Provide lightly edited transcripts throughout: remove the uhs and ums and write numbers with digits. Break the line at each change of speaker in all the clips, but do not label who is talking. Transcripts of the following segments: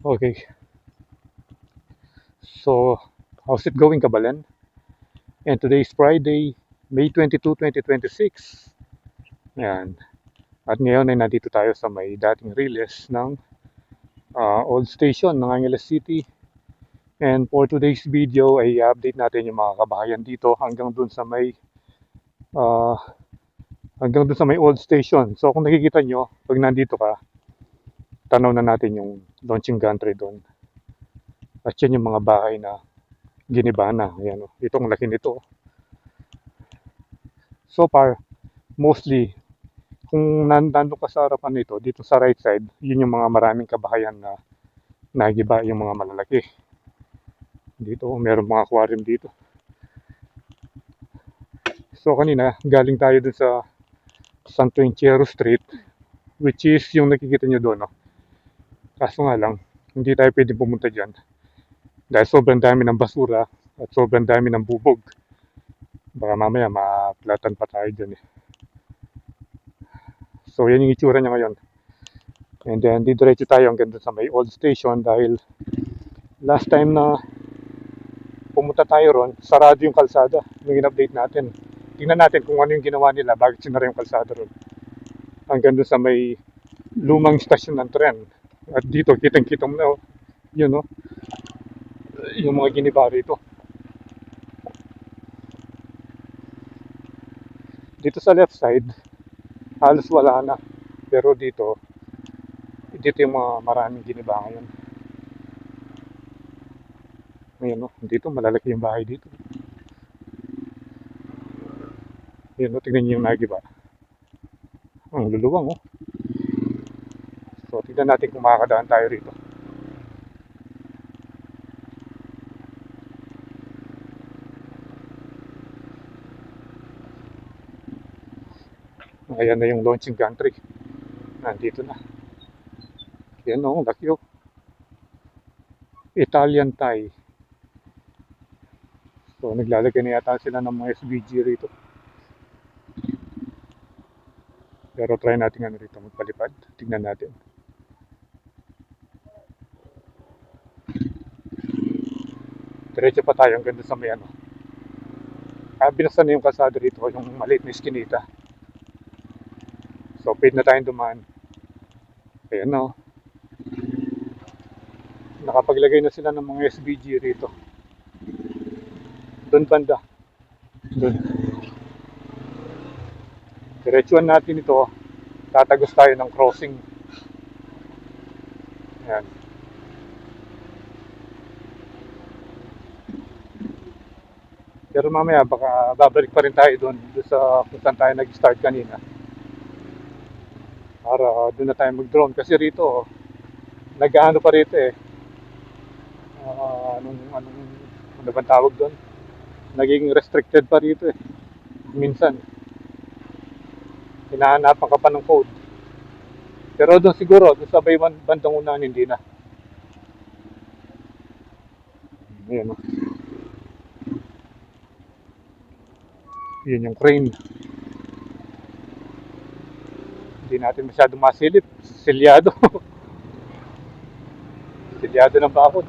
Okay, so how's it going, Kabalan? And today is Friday, May 22, 2026. Yan. At ngayon ay nandito tayo sa may dating Riles ng old station ng Angeles City. And for today's video ay update natin yung mga kabahayan dito ah, hanggang dun sa may old station. So kung nakikita nyo, pag nandito ka, tanaw na natin yung launching gantry doon. At yan yung mga bahay na giniba na. Ayan, oh. Itong laki nito. So far, mostly kung nandun ka sa harapan nito, dito sa right side, yun yung mga maraming kabahayan na nagiba yung mga malalaki. Dito, meron mga aquarium dito. So kanina, galing tayo dun sa Santo Encierro Street, which is yung nakikita nyo doon. No? Kaso nga lang, hindi tayo pwede pumunta dyan. Dahil sobrang dami ng basura at sobrang dami ng bubog. Baka mamaya maplatan pa tayo dyan eh. So yan yung itsura niya ngayon. And then, didiretso tayo hanggang dun sa may old station dahil last time na pumunta tayo ron, sarado yung kalsada nung in-update natin. Tingnan natin kung ano yung ginawa nila, bakit sinara yung kalsada ron. Hanggang doon sa may lumang stasyon ng tren. At dito, kitang-kita mo na, yun no, yung mga giniba rito. Dito sa left side, halos wala na. Pero dito yung mga maraming giniba ngayon. Ngayon no, dito malalaki yung bahay dito. Yun no, tingnan niyo yung nagiba. Ang luluwang oh. So, tignan natin kung makakadaan tayo rito. Ayan na yung launching gantry. Nandito na. Yan o, laki o. Italian Thai. So, naglalagay na yata sila ng mga SVG rito. Pero try natin ano rito magpalipad. Tingnan natin. Diretso pa tayo hanggang sa may ano. Binuksan na yung kalsada rito, yung maliit na iskinita. So, pwede na tayong dumaan. Ayan na o. Nakapaglagay na sila ng mga SVG rito. Doon banda. Doon. Diretsuhan natin ito. Tatagos tayo ng crossing. Ayan. Pero mamaya baka babalik pa rin tayo doon sa kung saan tayo nag-start kanina. Para doon na tayo mag-drone. Kasi rito, nag-ano pa rito eh. Ano ba tawag doon? Naging restricted pa rito eh. Minsan, hinahanapan ka pa ng code. Pero doon siguro, doon sa bandang unahan, hindi na. Ayan o. Yun yung crane. Hindi natin masyado masilip. Silyado. Silyado ng bakod.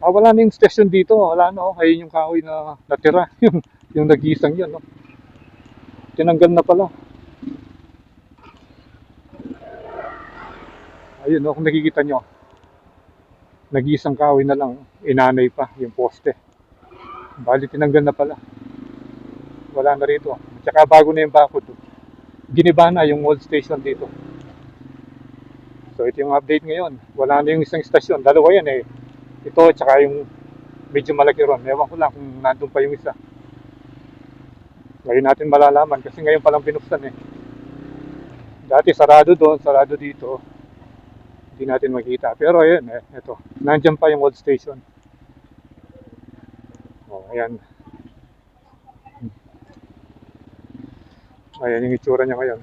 Wala na yung station dito. Wala na oh. Ayun yung kahoy na natira. yung nag-iisang yun. No? Tinanggal na pala. Ayun no, kung nakikita nyo. Nag-iisang kahoy na lang. Inanay pa yung poste. Bali tinanggal na pala. Wala na rito. Tsaka bago na yung bakod. Giniba na yung old station dito. So ito yung update ngayon. Wala na yung isang stasyon. Dalawa yan eh. Ito tsaka yung medyo malaki ron. Ewan ko lang kung nandun pa yung isa. Ngayon natin malalaman kasi ngayon palang binuksan eh. Dati sarado doon, sarado dito. Hindi natin makita. Pero ayun eh, ito. Nandiyan pa yung old station. Oh, ayan. Ayan yung itsura niya ngayon.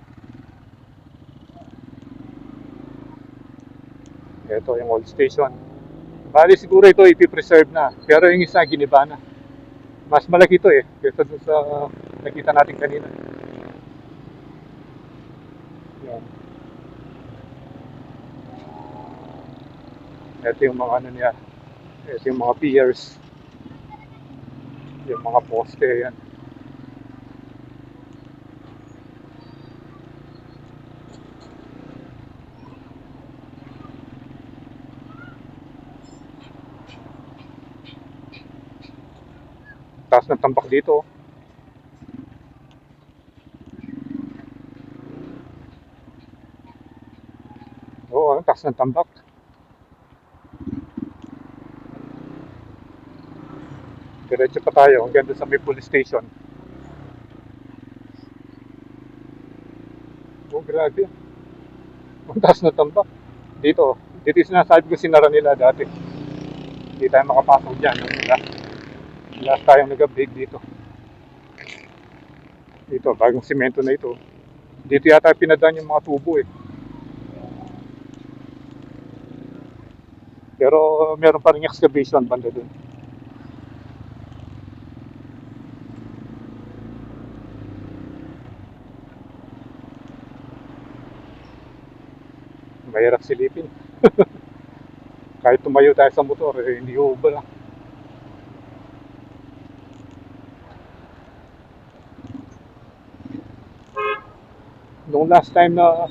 Ito yung old station. Bali siguro ito ipipreserve na. Pero yung isa giniba na. Mas malaki ito eh, kaysa dun sa nakita natin kanina. Yan. Ito yung mga ano niya, ito yung mga piers, yung mga poste, yan. Taas ng tambak dito. Oo, taas ng tambak. Diretso pa tayo hanggang doon sa may police station. Oh, grabe. Ang taas ng tambak. Dito yung sinasabi ko sinara nila dati. Hindi tayo makapasok dyan. Last tayong nag-update dito. Dito, bagong simento na ito. Dito yata pinadaan yung mga tubo eh. Pero meron pa rin excavation banda dun. Mahirap silipin. Kahit tumayo tayo sa motor, eh, hindi ubra. Noong last time na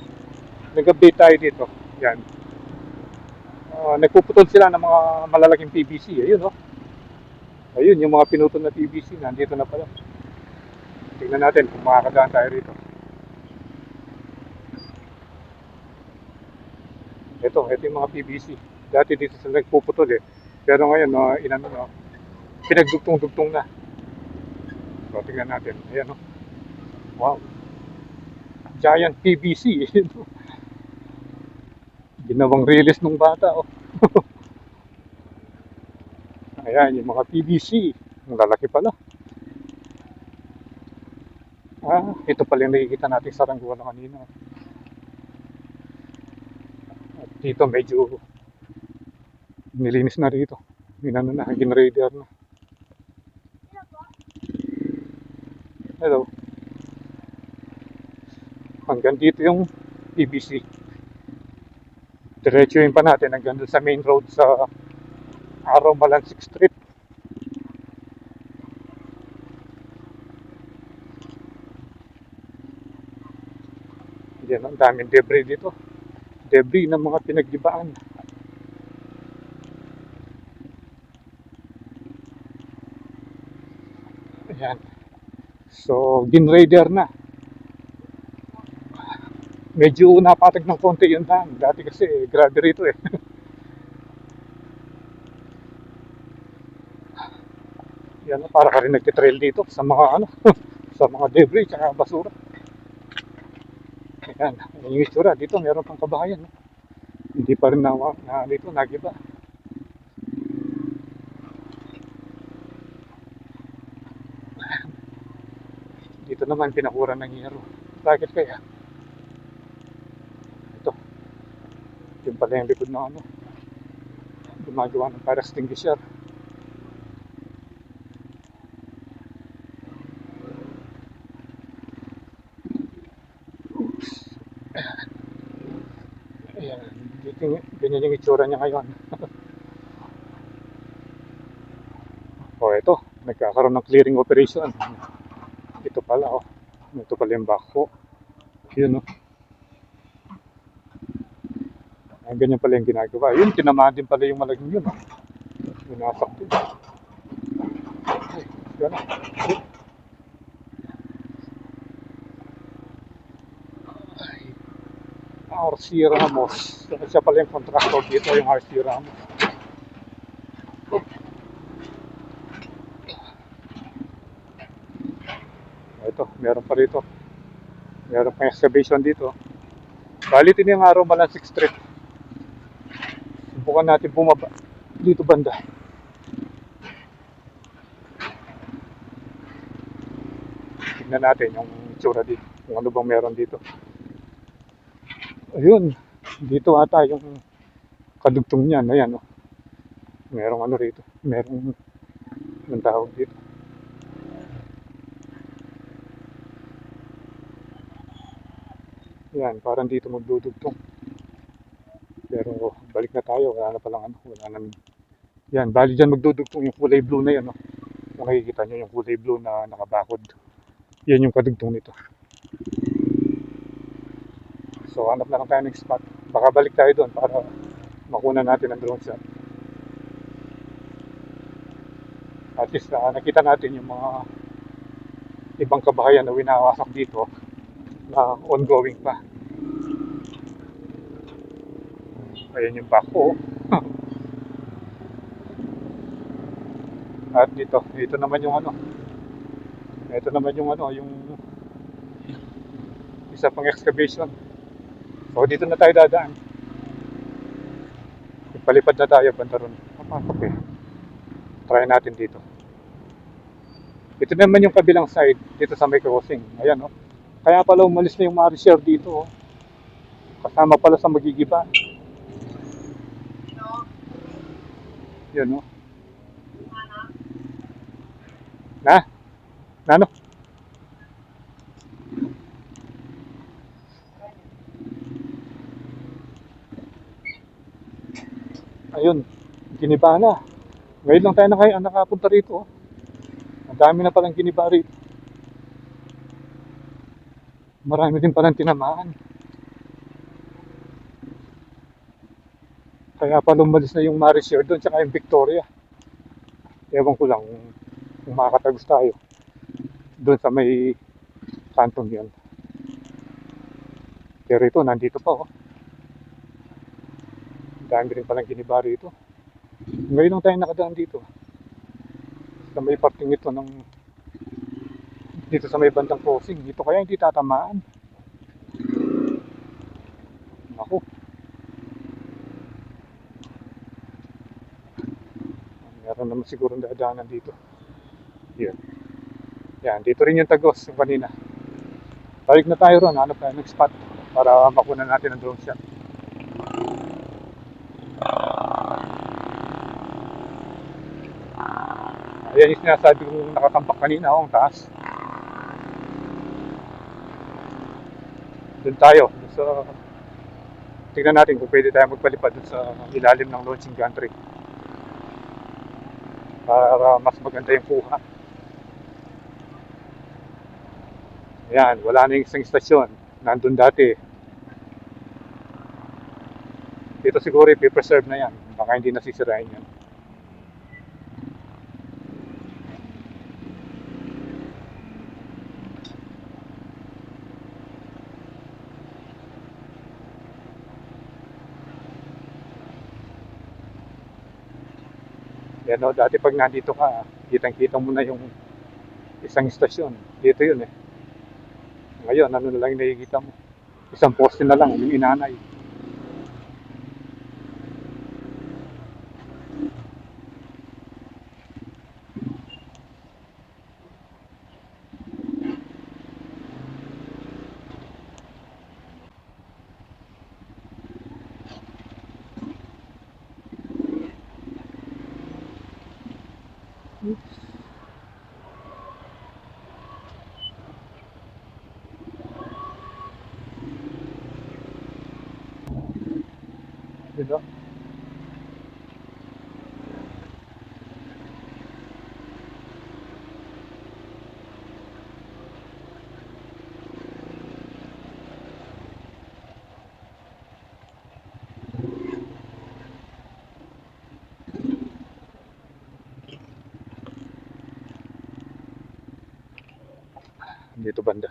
nag-update tayo dito, yan, nagpuputol sila ng mga malalaking PVC. Ayun, oh. Ayun, yung mga pinutol na PVC, nandito na pala. Tingnan natin kung makakadaan tayo rito. Ito yung mga PVC. Dati dito sila nagpuputol eh. Pero ngayon, pinagdugtong-dugtong na. So, tingnan natin. Ayan, oh. Wow. Giant PVC. Ginawang release nung bata, oh. Ayan, yung mga PVC. Ang lalaki pala. Ito pala yung nakikita natin sa Ranggola kanina. At dito medyo nilinis na rito. Minano na, ginrader na. Hello. Hanggang dito yung PVC. Diretso yun pa natin hanggang doon sa main road sa Araw Malansik Street. Yan, ang daming debris dito. Debris ng mga pinaggibaan. Ayan. So, ginrader na. Medyo napatag ng konti yung daan. Dati kasi, grabe rito eh. Yan, para ka rin nagtitrail dito sa mga ano, sa mga debris at basura. Ayan, yung itsura. Dito meron pang kabahayan. No? Hindi pa rin dito, nagiba. Dito naman pinakuran ng hero. Bakit kaya? Ito, yung pala yung likod na ano, gumagawa ng fire extinguisher. Ayan, dito, ganyan yung itsura niya ngayon. O ito, nagkakaroon ng clearing operation. Ito pala, oh. Ito pala yung backhoe. Yun, oh. Ganyan pala yung ginagawa. Yun, tinamaan din pala yung malaging yun, oh. Winasak din. Ay, yan, oh. RC Ramos. Siya pala yung contractor dito, yung RC Ramos. Ito, meron pa rito. Meron pa excavation dito. Bali, ito yung Araw Malansik Street. Subukan natin bumaba dito banda. Tignan natin yung itsura dito. Kung ano bang meron dito. Ayun, dito ata yung kadugtong niyan. Ayan, oh. Merong ano rito. Merong tawag dito. Yan, parang dito magdudugtong. Pero balik na tayo, wala na palang ano, wala na. Yan, bali dyan magdudugtong yung kulay blue na yan, no? Kung nakikita nyo yung kulay blue na nakabakod. Yan yung kadugtong nito. So hanap na lang tayo ng spot. Baka balik tayo doon para makuna natin ang drone shot. At least nakita natin yung mga ibang kabahayan na winawasak dito na ongoing pa. Ayan yung bako. At ito naman yung ano. Ito naman yung ano, yung isa pang excavation. So dito na tayo dadaan. Ipalipad na tayo banda ron. Papasok eh. Try natin dito. Ito naman yung kabilang side dito sa may crossing. Ayan oh. Kaya pala umalis na yung Marisher dito oh. Kasama pala sa magigiba. Yun oh. Na? Na ano? Ayun. Giniba na. Ngayon lang tayo nakapunta rito oh. Ang dami na palang giniba rito. Marami din palang tinamaan. Kaya pala umalis na yung Marisher doon tsaka yung Victoria. Ewan ko lang kung makakatagos tayo doon sa may kantong yun. Pero ito, nandito pa oh. Dami rin palang giniba rito. Ngayon lang tayo nakadaan dito. Sa may parting ito ng dito sa may bandang crossing. Dito kaya hindi tatamaan. Ako. Meron naman siguro dadaanan dito. Yan. Yan, dito rin yung tagos yung kanina. Balik na tayo ron, hanap tayo ng spot para makunan natin ang drone shot. Ayan yung sinasabi kong nakatampak kanina ang taas. Doon tayo. So, tingnan natin kung pwede tayo magpalipad doon sa ilalim ng launching gantry. Para mas maganda yung kuha. Ayan, wala na yung isang istasyon. Nandun dati. Dito siguro i-preserve na yan. Baka hindi nasisirain yan. Yan o, dati pag nandito ka, kitang-kita mo na yung isang istasyon. Dito yun eh. Ngayon, ano na lang yung nakikita mo? Isang poste na lang, yung inanay. Dito. Dito banda.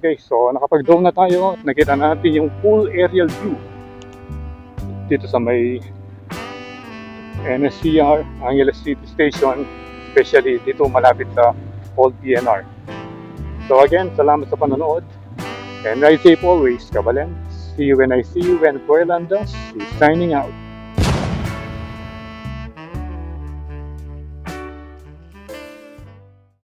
Okay, so nakapag-drone na tayo. Nakita natin yung full aerial view dito sa may NSCR, Angeles City Station, especially dito malapit sa Old PNR. So again, salamat sa panonood. And ride safe always, Kabalen. See you when I see you when Kuelandas is signing out.